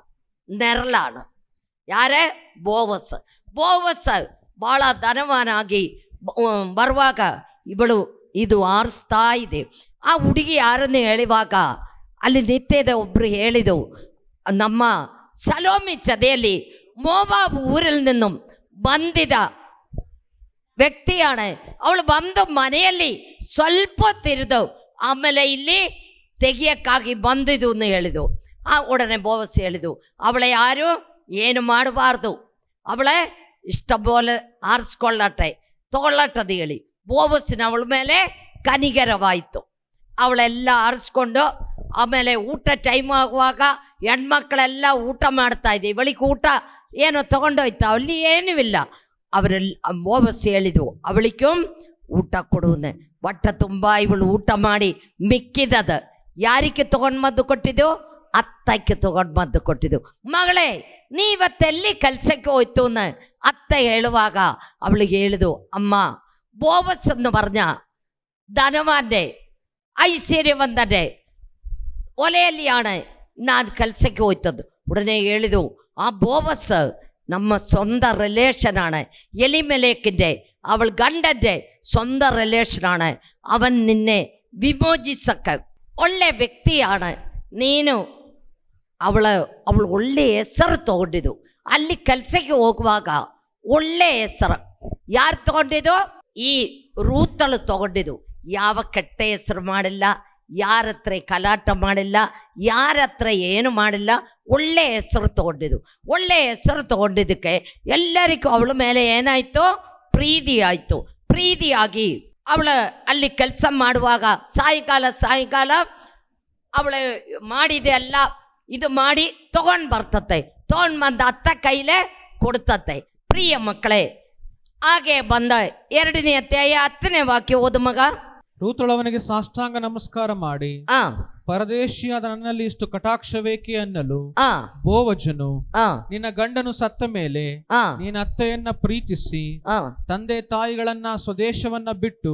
ಯಾರೇ ಬೋವಸ್ ಭಾಳ ಧನವಾನಾಗಿ ಬರುವಾಗ ಇವಳು ಇದು ಆರಿಸ್ತಾ ಇದೆ. ಆ ಹುಡುಗಿ ಯಾರನ್ನು ಹೇಳುವಾಗ ಅಲ್ಲಿ ನಿತ್ಯದ ಒಬ್ಬರು ಹೇಳಿದವು, ನಮ್ಮ ಸಲೋಮಿ ಚದೆಯಲ್ಲಿ ಮೋವಾಬ್ ಊರಿൽ നിന്നും ಬಂದಿದ ವ್ಯಕ್ತಿയാണ്. ಅವಳು ಬಂದು ಮನೆಯಲ್ಲಿ ಸ್ವಲ್ಪ ತಿರುದು ಆಮೇಲೆ ಇಲ್ಲಿ ತೆಗಿಯಕ್ಕಾಗಿ ಬಂದಿದ್ದು ಅಂತ ಹೇಳಿದು. ಆ ಒಡನೆ ಬೋವಸ್ ಹೇಳಿದು, ಅವಳೆ ಯಾರು ಏನು ಮಾಡಬಾರ್ದು, ಅವಳೆ ಇಷ್ಟ ಬೋಲೆ ಆರಿಸ್ಕೊಳ್ಳಟ್ಟೆ ತಗೊಳ್ಳಟ್ಟದು ಹೇಳಿ ಬೋವಸ್ಸಿನ ಅವಳ ಮೇಲೆ ಕನಿಗರವಾಯಿತು. ಅವಳೆಲ್ಲ ಆರಿಸ್ಕೊಂಡು ಆಮೇಲೆ ಊಟ ಟೈಮ್ ಆಗುವಾಗ ಹೆಣ್ಮಕ್ಳೆಲ್ಲ ಊಟ ಮಾಡ್ತಾ ಇದೆ. ಇವಳಿಗೆ ಊಟ ಏನೋ ತಗೊಂಡೋಯ್ತಾ, ಅಲ್ಲಿ ಏನೂ ಇಲ್ಲ. ಅವರೆಲ್ಲ ಬೋವಸ್ ಹೇಳಿದು, ಅವಳಿಗೂ ಊಟ ಕೊಡುವುದೇ. ಹೊಟ್ಟೆ ತುಂಬ ಇವಳು ಊಟ ಮಾಡಿ ಮಿಕ್ಕಿದದ ಯಾರಿಗೆ ತಗೊಂಡು ಮದ್ದು ಕೊಟ್ಟಿದ್ದು? ಅತ್ತಕ್ಕೆ ತಗೊಂಡು ಮದ್ದು ಕೊಟ್ಟಿದ್ದು. ಮಗಳೇ ನೀ ಇವತ್ತೆಲ್ಲಿ ಕೆಲಸಕ್ಕೆ ಹೋಯ್ತು ಅನ್ನ ಅತ್ತೆ ಹೇಳುವಾಗ ಅವಳಿಗೆ ಹೇಳಿದು, ಅಮ್ಮ ಬೋವಸ್ എന്ന് പറഞ്ഞ ധനവാന്റെ ഐശ്വര്യವಂತന്റെ ಒಲೆಯಲ್ಲಿയാണ് ನಾನು ಕೆಲಸಕ್ಕೆ ಹೋಯ್ತದ್ದು. ಉಡನೆ ಹೇಳಿದು, ಆ ಬೋವಸ್ ನಮ್ಮ ಸ್ವಂತ ರಿಲೇಷನಾണ്, ಎಲಿಮೆಲೇಕಿൻ്റെ അവൾ ಗಂಡൻ്റെ ಸ್ವಂತ ರಿಲೇಷನಾണ്. അവൻ നിന്നെ വിമോചിസക്ക ಒಳ್ಳೆ ವ್ಯಕ್ತಿയാണ്. ನೀನು ಅವಳು ಒಳ್ಳೆ ಹೆಸರು ತಗೊಂಡಿದ್ದು. ಅಲ್ಲಿ ಕೆಲಸಕ್ಕೆ ಹೋಗುವಾಗ ಒಳ್ಳೆ ಹೆಸರು ಯಾರು ತಗೊಂಡಿದ್ದು? ಈ ರೂತಳು ತಗೊಂಡಿದ್ದು. ಯಾವ ಕೆಟ್ಟ ಹೆಸರು ಮಾಡಿಲ್ಲ, ಯಾರ ಹತ್ರ ಕಲಾಟ ಮಾಡಿಲ್ಲ, ಯಾರ ಹತ್ರ ಏನು ಮಾಡಿಲ್ಲ, ಒಳ್ಳೆ ಹೆಸರು ತಗೊಂಡಿದ್ದು. ಒಳ್ಳೆ ಹೆಸರು ತಗೊಂಡಿದ್ದಕ್ಕೆ ಎಲ್ಲರಿಗೂ ಅವಳ ಮೇಲೆ ಏನಾಯಿತು? ಪ್ರೀತಿ ಆಯಿತು. ಪ್ರೀತಿಯಾಗಿ ಅವಳ ಅಲ್ಲಿ ಕೆಲಸ ಮಾಡುವಾಗ ಸಾಯಂಕಾಲ ಅವಳು ಮಾಡಿದೆ ಎಲ್ಲ ಇದು ಮಾಡಿ ತಗೊಂಡು ಬರ್ತತೆ. ತಗೊಂಡು ಬಂದ ಅತ್ತ ಕೈಲೇ ಕೊಡ್ತತೆ. ಪ್ರಿಯ ಮಕ್ಕಳೇ, ಹಾಗೆ ಬಂದ 2ನೇ ಅಧ್ಯಾಯ 10ನೇ ವಾಕ್ಯ ಓದು ಮಗ. ರೂತಳು ಅವನಿಗೆ ಸಾಷ್ಟಾಂಗ ನಮಸ್ಕಾರ ಮಾಡಿ, ಪರದೇಶಿಯಾದ ನನ್ನಲ್ಲಿ ಇಷ್ಟು ಕಟಾಕ್ಷವೇಕೆ ಅನ್ನಲು ಬೋವಜನು, ನಿನ್ನ ಗಂಡನು ಸತ್ತ ಮೇಲೆ ನಿನ್ನ ಅತ್ತೆಯನ್ನ ಪ್ರೀತಿಸಿ ತಂದೆ ತಾಯಿಗಳನ್ನ ಸ್ವದೇಶವನ್ನ ಬಿಟ್ಟು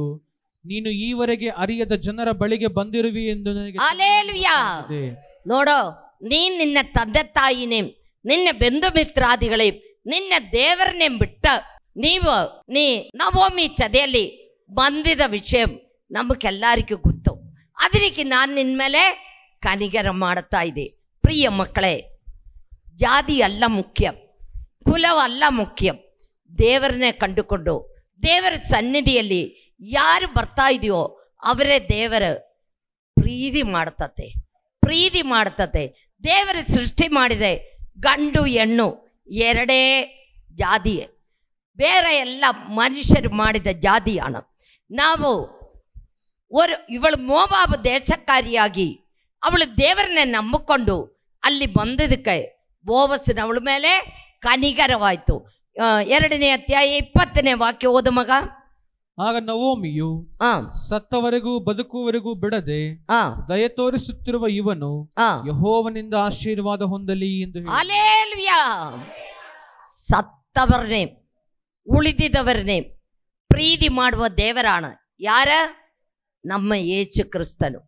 ನೀನು ಈವರೆಗೆ ಅರಿಯದ ಜನರ ಬಳಿಗೆ ಬಂದಿರುವಿ ಎಂದು ನನಗೆ ಹಲ್ಲೆಲೂಯಾ. ನೋಡೋ, ನೀನ್ ನಿನ್ನ ತಂದೆ ತಾಯಿನೇ, ನಿನ್ನ ಬೆಂದು ಮಿತ್ರಾದಿಗಳೇ, ನಿನ್ನ ದೇವರನ್ನೇ ಬಿಟ್ಟ ನೀ ನವೋಮಿ ಚದೆಯಲ್ಲಿ ಬಂದಿದ ವಿಷಯ ನಮಗೆಲ್ಲರಿಗೂ ಗೊತ್ತು. ಅದಕ್ಕೆ ನಾನು ನಿನ್ನ ಮೇಲೆ ಕನಿಕರ ಮಾಡುತ್ತಾ ಇದ್ದೆ. ಪ್ರಿಯ ಮಕ್ಕಳೇ, ಜಾತಿ ಅಲ್ಲ ಮುಖ್ಯ, ಕುಲವಲ್ಲ ಮುಖ್ಯ. ದೇವರನ್ನೇ ಕಂಡುಕೊಂಡು ದೇವರ ಸನ್ನಿಧಿಯಲ್ಲಿ ಯಾರು ಬರ್ತಾ ಇದೆಯೋ ಅವರೇ ದೇವರ ಪ್ರೀತಿ ಮಾಡ್ತತೆ. ದೇವರ ಸೃಷ್ಟಿ ಮಾಡಿದೆ ಗಂಡು ಹೆಣ್ಣು ಎರಡೇ ಜಾತಿಯೇ, ಬೇರೆ ಎಲ್ಲ ಮನುಷ್ಯರು ಮಾಡಿದ ಜಾತಿಯಾಣ. ನಾವು ಇವಳು ಮೋವಾಬ್ ದೇಶಕ್ಕಾರಿಯಾಗಿ ಅವಳು ದೇವರನ್ನೇ ನಂಬಿಕೊಂಡು ಅಲ್ಲಿ ಬಂದಿದ್ದಕ್ಕೆ ಬೋವಸ್ನ ಅವಳ ಮೇಲೆ ಕನಿಕರವಾಯಿತು. 2ನೇ ಅಧ್ಯಾಯ 20ನೇ ವಾಕ್ಯ ಓದು ಮಗ. ಆಗ ನವೋಮಿಯು ಸತ್ತವರೆಗೂ ಬದುಕುವರೆಗೂ ಬಿಡದೆ ದಯ ತೋರಿಸುತ್ತಿರುವ ಇವನು ಯೆಹೋವನಿಂದ ಆಶೀರ್ವಾದ ಹೊಂದಲಿ ಎಂದು ಹಲ್ಲೆಲೂಯಾ. ಸತ್ತವರನ್ನೇ ಉಳಿದಿದ್ದವರನ್ನೇ ಪ್ರೀತಿ ಮಾಡುವ ದೇವರಾಣ ಯಾರ? ನಮ್ಮ ಯೇಸು ಕ್ರಿಸ್ತನು.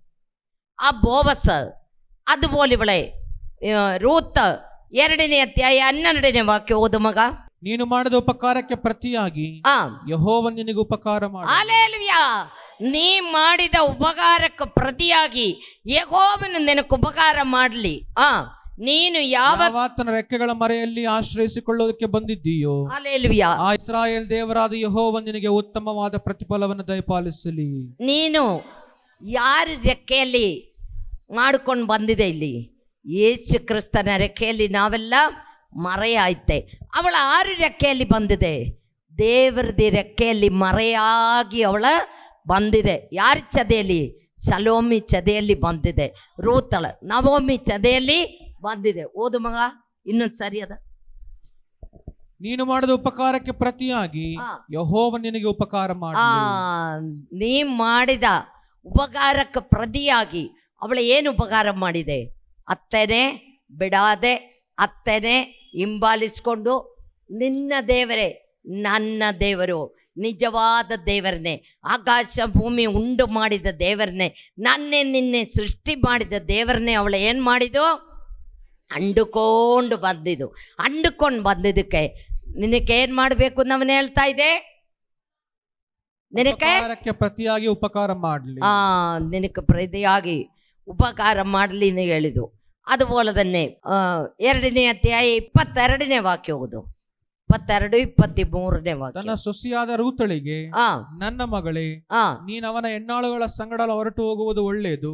ಆ ಬೋವಸ್ അതുപോലെ ಇವಳೆ ರೂತ್ 2ನೇ ಅಧ್ಯಾಯ 12ನೇ ವಾಕ್ಯ ಓದು ಮಗ. ನೀನು ಮಾಡಿದ ಉಪಕಾರಕ್ಕೆ ಪ್ರತಿಯಾಗಿ ಯೆಹೋವ ನಿನಗೆ ಉಪಕಾರ ಮಾಡು. ಹಲ್ಲೆಲೂಯಾ. ನೀ ಮಾಡಿದ ಉಪಕಾರಕ್ಕೆ ಪ್ರತಿಯಾಗಿ ಯೆಹೋವನು ನಿನಗೆ ಉಪಕಾರ ಮಾಡಲಿ. ನೀನು ಯಾವತ್ತನ ರೆಕ್ಕೆಗಳ ಮರೆಯಲ್ಲಿ ಆಶ್ರಯಿಸಿಕೊಳ್ಳೋದಕ್ಕೆ ಬಂದಿದ್ದೀಯೋ ಹಲ್ಲೆಲೂಯಾ, ಆ ಇಸ್ರಾಯೇಲ್ ದೇವರಾದ ಯೆಹೋವ ನಿನಗೆ ಉತ್ತಮವಾದ ಪ್ರತಿಫಲವನ್ನು ದಯಪಾಲಿಸಲಿ. ನೀನು ಯಾರ ರೆಕ್ಕೆಯಲ್ಲಿ ಮಾಡ್ಕೊಂಡು ಬಂದಿದೆ? ಇಲ್ಲಿ ಯೇಸು ಕ್ರಿಸ್ತನ ರೆಕ್ಕೆಯಲ್ಲಿ ನಾವೆಲ್ಲ ಮರೆಯಾಯ್ತೆ. ಅವಳ 6 ರೆಕ್ಕೆಯಲ್ಲಿ ಬಂದಿದೆ. ದೇವರದಿ ರೆಕ್ಕೆಯಲ್ಲಿ ಮರೆಯಾಗಿ ಅವಳ ಬಂದಿದೆ. ಯಾರ ಚದೆಯಲ್ಲಿ? ಸಲೋಮಿ ಚದೆಯಲ್ಲಿ ಬಂದಿದೆ. ರೂತಳ ನವೋಮಿ ಚದೆಯಲ್ಲಿ ಬಂದಿದೆ. ಓದು ಮಗ, ಇನ್ನೊಂದು ಸರಿ ಅದ. ನೀನು ಮಾಡಿದ ಉಪಕಾರಕ್ಕೆ ಪ್ರತಿಯಾಗಿ ಯೆಹೋವ ನಿನಗೆ ಉಪಕಾರ ಮಾಡ. ನೀ ಮಾಡಿದ ಉಪಕಾರಕ್ಕೆ ಪ್ರತಿಯಾಗಿ ಅವಳು ಏನು ಉಪಕಾರ ಮಾಡಿದೆ? ಅತ್ತೆನೆ ಬಿಡಾದೆ, ಅತ್ತೆನೆ ಹಿಂಬಾಲಿಸ್ಕೊಂಡು ನಿನ್ನ ದೇವರೇ ನನ್ನ ದೇವರು, ನಿಜವಾದ ದೇವರನ್ನೇ, ಆಕಾಶ ಭೂಮಿ ಉಂಡು ಮಾಡಿದ ದೇವರನ್ನೇ, ನನ್ನೇ ನಿನ್ನೆ ಸೃಷ್ಟಿ ಮಾಡಿದ ದೇವರನ್ನೇ ಅವಳು ಏನು ಮಾಡಿದು? ಅಂಡುಕೊಂಡು ಬಂದಿದ್ದಕ್ಕೆ ನಿನಗೆ ಏನು ಮಾಡಬೇಕು ನಾವನ್ನ ಹೇಳ್ತಾ ಇದೆ? ನಿನಗೆ ಪ್ರತಿಯಾಗಿ ಉಪಕಾರ ಮಾಡಲಿ. ನಿನಗೆ ಪ್ರತಿಯಾಗಿ ಉಪಕಾರ ಮಾಡಲಿ ಎಂದು ಹೇಳಿದು. അതുപോലെ തന്നെ 2ನೇ ಅಧ್ಯಾಯ 22ನೇ ವಾಕ್ಯ ಓದು. 22, 23ನೇ ವಾಕ್ಯ. ತನ್ನ ಸೊಸೆಯಾದ ರೂತಳಿಗೆ, ನನ್ನ ಮಗಳೇ, ನೀನು ಅವನ ಹೆಣ್ಣಾಳುಗಳ ಸಂಗಡ ಹೊರಟು ಹೋಗುವುದು ಒಳ್ಳೆಯದು,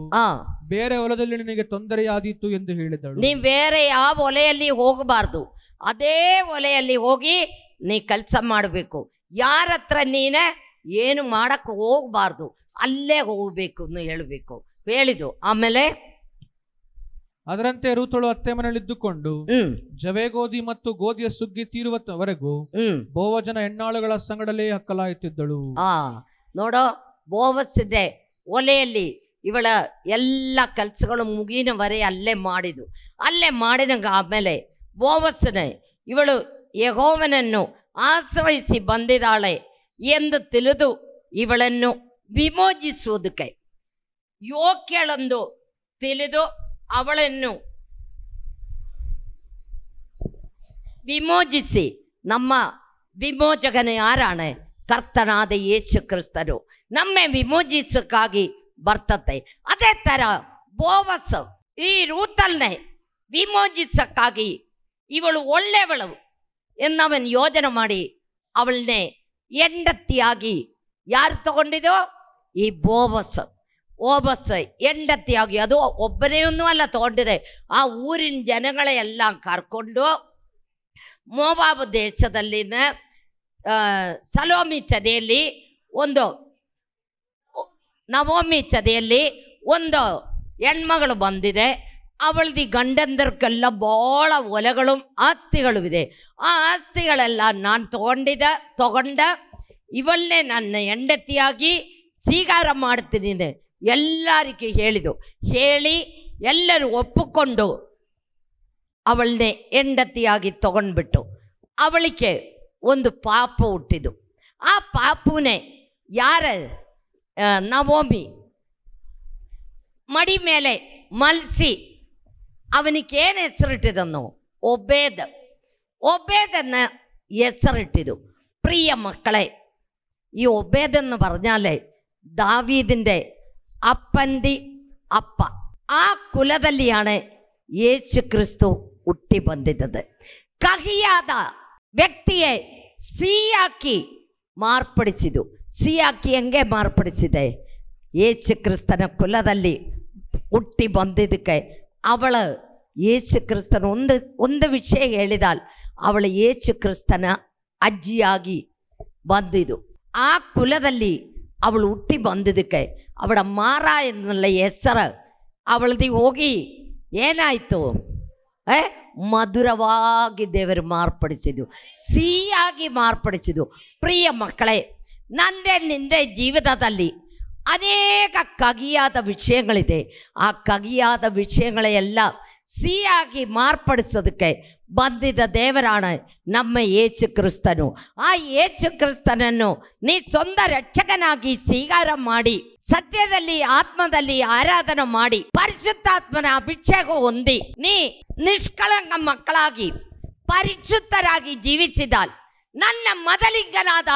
ಬೇರೆ ಹೊಲದಲ್ಲಿ ನಿನಗೆ ತೊಂದರೆಯಾದೀತು ಎಂದು ಹೇಳಿದಳು. ನೀ ಬೇರೆ ಯಾವ ಹೊಲೆಯಲ್ಲಿ ಹೋಗಬಾರ್ದು, ಅದೇ ಹೊಲೆಯಲ್ಲಿ ಹೋಗಿ ನೀ ಕೆಲಸ ಮಾಡಬೇಕು. ಯಾರ ಹತ್ರ ನೀನೆ ಏನು ಮಾಡಕ್ಕೆ ಹೋಗಬಾರ್ದು, ಅಲ್ಲೇ ಹೋಗ್ಬೇಕು ಅಂತ ಹೇಳಬೇಕು ಹೇಳಿದು. ಆಮೇಲೆ ಅದರಂತೆ ರೂತಳು ಅತ್ತೆ ಮನೆಯಲ್ಲಿದ್ದುಕೊಂಡು ಜವೆಗೋದಿ ಮತ್ತು ಗೋಧಿಯ ಸುಗ್ಗಿ ತೀರುವವರೆಗೂ ಬೋವಜನ ಹೆಣ್ಣಾಳುಗಳ ಸಂಗಡಲೇ ಹಕ್ಕಲಾಯುತ್ತಿದ್ದಳು. ನೋಡೋ, ಬೋವಸ್ಸಿದೆ ಒಲೆಯಲ್ಲಿ ಇವಳ ಎಲ್ಲ ಕೆಲಸಗಳು ಮುಗಿನವರೆ ಅಲ್ಲೇ ಮಾಡಿದು. ಅಲ್ಲೇ ಮಾಡಿದಂಗ ಆಮೇಲೆ ಬೋವಸ್ಸನೆ ಇವಳು ಯೆಹೋವನನ್ನು ಆಶ್ರಯಿಸಿ ಬಂದಿದ್ದಾಳೆ ಎಂದು ತಿಳಿದು ಇವಳನ್ನು ವಿಮೋಚಿಸುವುದಕ್ಕೆ ಯೋಗ್ಯಳೆಂದು ತಿಳಿದು ಅವಳನ್ನು ವಿಮೋಚಿಸಿ, ನಮ್ಮ ವಿಮೋಚಕನ ಯಾರಾಣೆ? ಕರ್ತನಾದ ಯೇಸು ಕ್ರಿಸ್ತನು ನಮ್ಮೆ ವಿಮೋಚಿಸಕ್ಕಾಗಿ ಬರ್ತತೆ. ಅದೇ ತರ ಬೋವಸ್ ಈ ರೂತಲ್ನೇ ವಿಮೋಚಿಸಕ್ಕಾಗಿ ಇವಳು ಒಳ್ಳೆಯವಳು ಎನ್ನವನ್ ಯೋಜನೆ ಮಾಡಿ ಅವಳನ್ನೇ ಹೆಂಡತಿಯಾಗಿ ಯಾರು ತಗೊಂಡಿದೋ? ಈ ಬೋವಸ್ ಹೆಂಡತಿಯಾಗಿ, ಅದು ಒಬ್ಬನೇನೂ ಅಲ್ಲ ತಗೊಂಡಿದೆ. ಆ ಊರಿನ ಜನಗಳೆಲ್ಲ ಕರ್ಕೊಂಡು ಮೋವಾಬ್ ದೇಶದಲ್ಲಿನ ಸಲೋಮಿ ಚದೆಯಲ್ಲಿ ಒಂದು ನವೋಮಿ ಚದೆಯಲ್ಲಿ ಒಂದು ಹೆಣ್ಮಗಳು ಬಂದಿದೆ. ಅವಳದಿ ಗಂಡಂದರ್ಗೆಲ್ಲ ಭಾಳ ಹೊಲಗಳು ಆಸ್ತಿಗಳು ಇದೆ. ಆ ಆಸ್ತಿಗಳೆಲ್ಲ ನಾನು ತಗೊಂಡ ಇವಳನ್ನೇ ನನ್ನ ಹೆಂಡತಿಯಾಗಿ ಸ್ವೀಕಾರ ಮಾಡ್ತೀನಿ ಎಲ್ಲರಿಗೂ ಹೇಳಿ ಎಲ್ಲರೂ ಒಪ್ಪಿಕೊಂಡು ಅವಳನ್ನೇ ಹೆಂಡತಿಯಾಗಿ ತಗೊಂಡ್ಬಿಟ್ಟು ಅವಳಿಗೆ ಒಂದು ಪಾಪು ಹುಟ್ಟಿದು. ಆ ಪಾಪುನೇ ಯಾರ ನವೋಮಿ ಮಡಿ ಮೇಲೆ ಮಲ್ಸಿ ಅವನಿಗೆ ಏನು ಹೆಸರಿಟ್ಟಿದನು? ഒബേദെന്ന ಹೆಸರಿಟ್ಟಿതു. പ്രിയ മക്കളെ, ഈ ഒബേദെന്ന് പറഞ്ഞാലേ ദാവീദിൻ്റെ ಅಪ್ಪಂದಿ ಅಪ್ಪ. ಆ ಕುಲದಲ್ಲಿಯಾണ് ಯೇಸು ಕ್ರಿಸ್ತು ಹುಟ್ಟಿ ಬಂದಿದ್ದದು. ಕಹಿಯಾದ ವ್ಯಕ್ತಿಯೇ ಸಿಯಾಕಿ ಮಾರ್ಪಡಿಸಿದು. ಸಿಯಾಕಿ ಹೆಂಗೆ ಮಾರ್ಪಡಿಸಿದೆ? ಯೇಸು ಕ್ರಿಸ್ತನ ಕುಲದಲ್ಲಿ ಹುಟ್ಟಿ ಬಂದಿದ್ದಕ್ಕೆ ಅವಳು ಯೇಸು ಕ್ರಿಸ್ತನ ಒಂದು ವಿಷಯ ಹೇಳಿದಾಲ್, ಅವಳು ಯೇಸು ಕ್ರಿಸ್ತನ ಅಜ್ಜಿಯಾಗಿ ಬಂದಿದ್ದು. ಆ ಕುಲದಲ್ಲಿ ಅವಳು ಹುಟ್ಟಿ ಬಂದಿದ್ದಕ್ಕೆ ಅವಳ ಮಾರ ಎನ್ನುವ ಹೆಸರು ಅವಳದಿ ಹೋಗಿ ಏನಾಯಿತು? ಮಧುರವಾಗಿ ದೇವರು ಮಾರ್ಪಡಿಸಿದ್ದು, ಸಿಹಿಯಾಗಿ ಮಾರ್ಪಡಿಸಿದ್ದು. ಪ್ರಿಯ ಮಕ್ಕಳೇ, ನಿಂದೆ ಜೀವಿತದಲ್ಲಿ ಅನೇಕ ಕಹಿಯಾದ ವಿಷಯಗಳಿದೆ. ಆ ಕಹಿಯಾದ ವಿಷಯಗಳೆಲ್ಲ ಸಿಹಿಯಾಗಿ ಮಾರ್ಪಡಿಸೋದಕ್ಕೆ ಬಂದಿದ್ದ ದೇವರಾണ് ನಮ್ಮ ಯೇಸು ಕ್ರಿಸ್ತನು. ಆ ಯೇಸು ಕ್ರಿಸ್ತನನ್ನು ನೀ ಸ್ವಂತ ರಕ್ಷಕನಾಗಿ ಸ್ವೀಕಾರ ಮಾಡಿ, ಸತ್ಯದಲ್ಲಿ ಆತ್ಮದಲ್ಲಿ ಆರಾಧನೆ ಮಾಡಿ, ಪರಿಶುದ್ಧಾತ್ಮನ ಅಭಿಷೇಕ ಹೊಂದಿ ನೀ ನಿಷ್ಕಳಂಕ ಮಕ್ಕಳಾಗಿ ಪರಿಶುದ್ಧರಾಗಿ ಜೀವಿಸಿದಾಲ್ ನನ್ನ ಮೊದಲಿಂಗನಾದ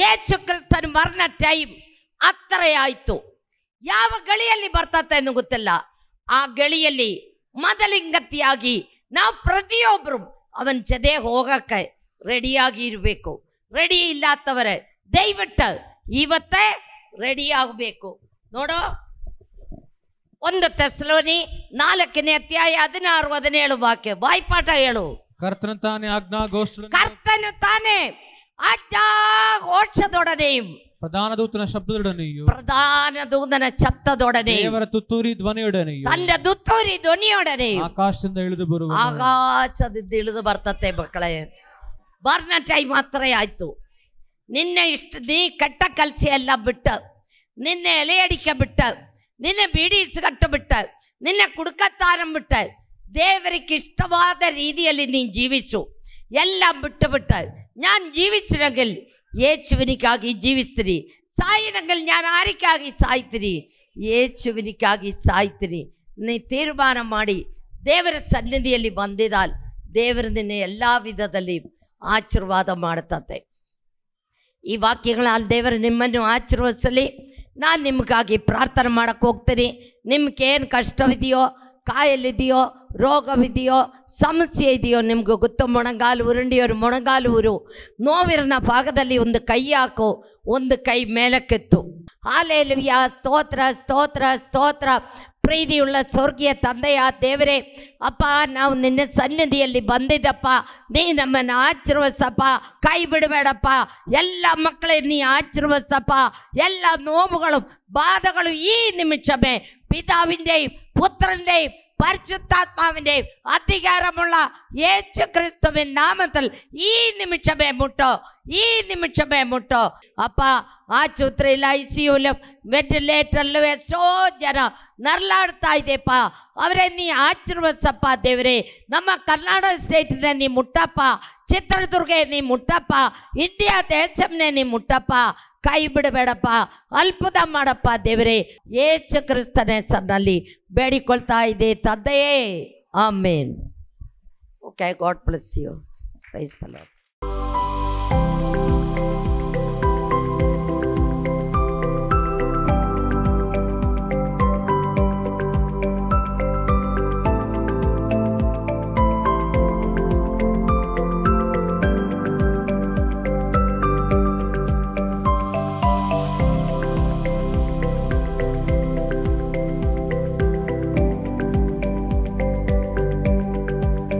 ಯೇಸು ಕ್ರಿಸ್ತನ ಮರಣ ಟೈಮ್ ಹತ್ತಿರ ಆಯಿತು. ಯಾವ ಗಳಿಯಲ್ಲಿ ಬರ್ತತೆ ಎಂದು ಗೊತ್ತಿಲ್ಲ. ಆ ಗಳಿಯಲ್ಲಿ ಮೊದಲಿಂಗತಿಯಾಗಿ ನಾವು ಪ್ರತಿಯೊಬ್ಬರು ಅವನ ಜೊತೆ ಹೋಗಕ್ಕೆ ರೆಡಿಯಾಗಿ ಇರಬೇಕು. ರೆಡಿ ಇಲ್ಲತ್ತವರೇ ದಯವಿಟ್ಟು ಇವತ್ತೇ ರೆಡಿ ಆಗಬೇಕು. ನೋಡು, 1 ಥೆಸಲೋನಿ 4ನೇ ಅಧ್ಯಾಯ 16-17 ವಾಕ್ಯ ಬಾಯ್ಪಾಠ ಹೇಳು. ಕರ್ತನು ತಾನೇ ಆಜ್ಞಾಘೋಷದೊಡನೆಯೂ ಪ್ರಧಾನ ದೂತನ ಶಬ್ದದೊಡನೆಯೂ ದೇವರ ತುತ್ತೂರಿ ಧ್ವನಿಯೊಡನೆಯೂ ತನ್ನ ತುತ್ತೂರಿ ಧ್ವನಿಯೊಡನೆಯೂ ಆಕಾಶದಿಂದ ಇಳಿದು ಬರ್ತತೆ. ಮಕ್ಕಳೇ, ಬರ್ನ ಟೈಮ್ ಮಾತ್ರ ಆಯ್ತು. ನಿನ್ನೆ ನೀ ಕಟ್ಟ ಕಲಸಿ ಎಲ್ಲ ಬಿಟ್ಟು, ನಿನ್ನೆ ಎಲೆ ಅಡಿಕೆ ಬಿಟ್ಟು, ನಿನ್ನೆ ಬೀಡಿ ಸಿಗಟ್ಟು ಬಿಟ್ಟು, ನಿನ್ನೆ ಕುಡ್ಕತ್ತಾರ ಬಿಟ್ಟು, ದೇವರಿಗೆ ಇಷ್ಟವಾದ ರೀತಿಯಲ್ಲಿ ನೀನು ಜೀವಿಸು. ಎಲ್ಲ ಬಿಟ್ಟು ഞാൻ ജീവിച്ചിനെങ്കിൽ യേശുവിനിക്കാಗಿ ಜೀವಿಸ್ತೀನಿ, ಸಾಯಿನೆങ്കിൽ ഞാൻ ആരിക്കാಗಿ ಸಾಯ್ತೀನಿ, യേശുവിനിക്കാಗಿ ಸಾಯ್ತೀನಿ. ನೀ ತೀರ್ಮಾನ ಮಾಡಿ ದೇವರ ಸನ್ನಿಧಿಯಲ್ಲಿ ಬಂದಿದ್ದಾಲ್ ದೇವರು ನಿನ್ನೆ ಎಲ್ಲ ವಿಧದಲ್ಲಿ ಆಶೀರ್ವಾದ ಮಾಡುತ್ತೆ. ಈ ವಾಕ್ಯಗಳಲ್ಲಿ ದೇವರು ನಿಮ್ಮನ್ನು ಆಶೀರ್ವದಿಸಲಿ. ನಾನು ನಿಮಗಾಗಿ ಪ್ರಾರ್ಥನೆ ಮಾಡೋಕ್ಕೆ ಹೋಗ್ತೀನಿ. ನಿಮ್ಗೇನು ಕಷ್ಟವಿದೆಯೋ, ಕಾಯಲ್ಲಿದೆಯೋ, ರೋಗವಿದೆಯೋ, ಸಮಸ್ಯೆ ಇದೆಯೋ ನಿಮ್ಗೆ ಗೊತ್ತು. ಮೊಣಗಾಲು ಉರುಂಡಿಯೋರು ಮೊಣಗಾಲು ಊರು ನೋವಿರನ ಭಾಗದಲ್ಲಿ ಒಂದು ಕೈ ಹಾಕು, ಒಂದು ಕೈ ಮೇಲಕ್ಕೆತ್ತು. ಹಾಲೆಲೂಯಾ, ಸ್ತೋತ್ರ ಸ್ತೋತ್ರ ಸ್ತೋತ್ರ. ಪ್ರೀತಿಯುಳ್ಳ ಸ್ವರ್ಗೀಯ ತಂದೆಯ ದೇವರೇ, ಅಪ್ಪ, ನಾವು ನಿನ್ನ ಸನ್ನಿಧಿಯಲ್ಲಿ ಬಂದಿದ್ದಪ್ಪ, ನೀ ನಮ್ಮನ್ನು ಆಶೀರ್ವದಿಸಪ್ಪ, ಕೈ ಬಿಡಬೇಡಪ್ಪ. ಎಲ್ಲ ಮಕ್ಕಳೇ ನೀ ಆಶೀರ್ವದಿಸಪ್ಪ. ಎಲ್ಲ ನೋವುಗಳು ബാധകൾ ഈ നിമിഷമേ പിതാവിൻ്റെയും പുത്രൻ്റെയും പരിശുദ്ധാത്മാവിൻ്റെയും അധികാരമുള്ള യേശു ക്രിസ്തുവിൻ നാമത്തിൽ ഈ നിമിഷമേ മുട്ടോ, ഈ നിമിഷമേ മുട്ടോ. അപ്പ ಆಸ್ಪತ್ರೆಯಲ್ಲಿ ICUലും ವೆಂಟಿಲೇಟರ್ಲು ಎಷ್ಟೋ ಜನ ನರಳಾಡ್ತಾ ಇದೆಪ್ಪ. ಅವರೇ ನೀ ಆಶೀರ್ವದಿಸಪ್ಪ ದೇವರೇ. ನಮ್ಮ ಕರ್ನಾಟಕ ಸ್ಟೇಟಿನ ನೀ ಮುಟ್ಟಪ್ಪ, ಚಿತ್ರದುರ್ಗ ನೀ ಮುಟ್ಟಪ್ಪ, ಇಂಡಿಯಾ ದೇಶಂನೇ ನೀ ಮುಟ್ಟಪ್ಪ. ಕೈ ಬಿಡಬೇಡಪ್ಪ, ಅದ್ಭುತ ಮಾಡಪ್ಪ ದೇವರೇ. ಯೇಸು ಕ್ರಿಸ್ತನ ಹೆಸರಿನಲ್ಲಿ ಬೇಡಿಕೊಳ್ತಾ ಇದೆ ತಂದೆಯೇ, amen. Okay, god bless you. Praise the lord.